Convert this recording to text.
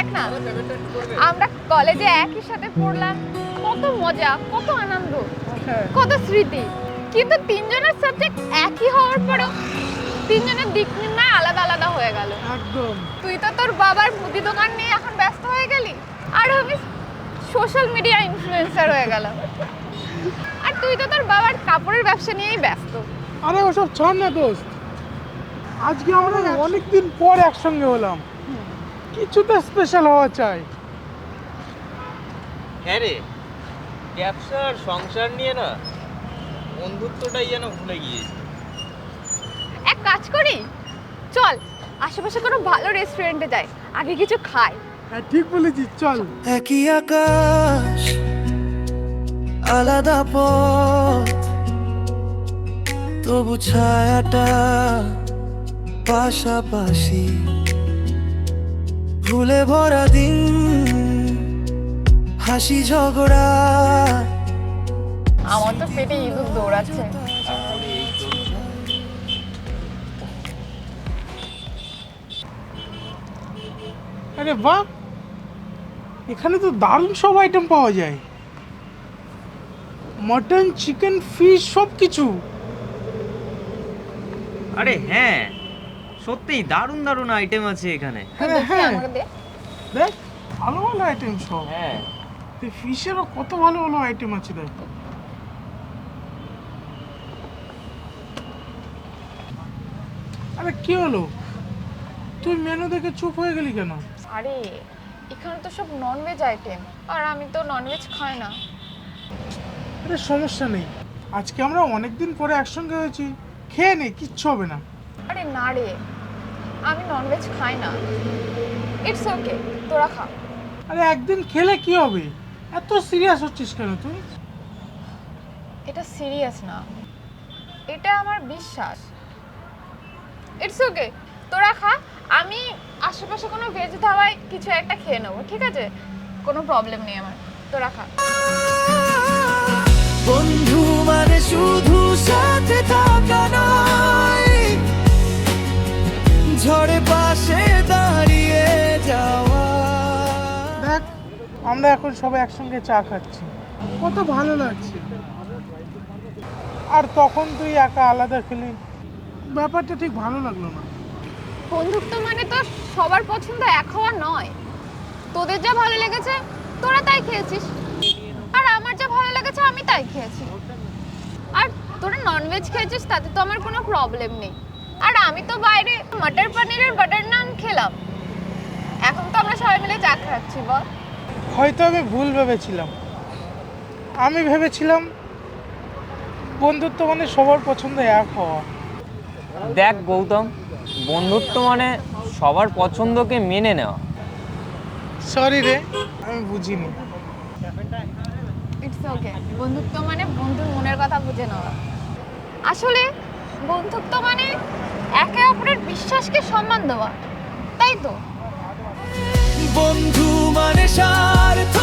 দেখ না, আমরা কলেজে একই সাথে পড়লাম, কত মজা, কত আনন্দ, কত স্মৃতি। কিন্তু তিনজনের সাবজেক্ট একই হওয়ার পরেও তিনজনের দিক নির্ণয় আলাদা আলাদা হয়ে গেল। একদম। তুই তো তোর বাবার মুদি দোকান নিয়ে এখন ব্যস্ত হয়ে গেলি, আর আমি সোশ্যাল মিডিয়া ইনফ্লুয়েন্সার হয়ে গেলাম, আর তুই তো তোর বাবার কাপড়ের ব্যবসা নিয়েই ব্যস্ত। আরে ওসব ছাড় না দোস্ত, আজকে আমরা অনেকদিন পর একসঙ্গে হলাম, কিছুটা স্পেশাল হওয়া চাই। হ্যাঁ রে, ব্যবসা আর সংসার নিয়ে না বন্ধুত্বটাই যেন ভুলে গিয়েছি। এক কাজ করি, চল আশেপাশে কোনো ভালো রেস্টুরেন্টে যাই, আগে কিছু খাই। হ্যাঁ ঠিক বলেছিস, চল। একই আকাশ আলাদা পথ, তবু ছায়াটা পাশাপাশি, ভুলে ভরা দিন, হাসি ঝগড়া। আমার তো পেটে ইঁদুর দৌড়াচ্ছে। আরে বাহ, এখানে তো দারুণ সব আইটেম পাওয়া যায়, মটন, চিকেন, ফিশ, সব কিছু। আরে হ্যাঁ, সত্যিই দারুণ দারুণ আইটেম আছে এখানে। হ্যাঁ হ্যাঁ, আমাকে দে। দেখ ভালো ভালো আইটেম সব। হ্যাঁ, ফিশেরও কত ভালো ভালো আইটেম আছে দেখ। আরে কি হলো, তুই মেনু দেখে চুপ হয়ে গেলি কেন? আরে এখানে তো সব ননভেজ আইটেম, আর আমি তো ননভেজ খাই না। আরে সমস্যা নেই, আজকে আমরা অনেকদিন পরে একসঙ্গে হয়েছি, খেয়ে নে, কিচ্ছু হবে না। আরে না রে, আমি ননভেজ খাই না। ইটস ওকে, তোরা খা। আরে একদিন খেলে কি হবে, এত সিরিয়াস হচ্ছিস কেন তুই? এটা সিরিয়াস না, এটা আমার বিশ্বাস। ইটস ওকে, তোরা খা, আমি আশেপাশে কোনো ভেজ ধাবায় কিছু একটা খেয়ে নেবো, ঠিক আছে? কোনো প্রবলেম নেই আমার, তোরা খা। বন্ধু মানে শুধু সাথে থাকা নয়, ঝড়ে পাশে দাঁড়িয়ে যাওয়া। দেখ আমরা এখন সবাই একসঙ্গে চা খাচ্ছি, কত ভালো লাগছে। আর তখন তুই একা আলাদা খেলি, ব্যাপারটা ঠিক ভালো লাগলো না। বন্ধুত্ব মানে তো সবার পছন্দ এক হওয়া নয়। তোদের যা ভালো লেগেছে তোরা তাই খেয়েছিস, আর আমার যা ভালো লেগেছে আমি তাই খেয়েছি। আর তোরা ননভেজ খেয়েছিস, তাতে তো আমার কোনো প্রবলেম নেই। আর আমি তো বাইরে মটর পনিরের বাটার নান খেলাম, এখন তো আমরা সবাই মিলে চা খাচ্ছি। বল। হয়তো আমি ভুল ভেবেছিলাম, আমি ভেবেছিলাম বন্ধুত্ব মানে সবার পছন্দ এক হওয়া। দেখ গৌতম, বন্ধুত্ব মানে সবার পছন্দকে মেনে নেওয়া। সরি রে, আমি বুঝিনি। ইটস ওকে, বন্ধুত্ব মানে বন্ধুর মনের কথা বুঝে নেওয়া। আসলে বন্ধুত্ব মানে একে অপরের বিশ্বাসকে সম্মান দেওয়া, তাই তো? বন্ধু মানে স্বার্থ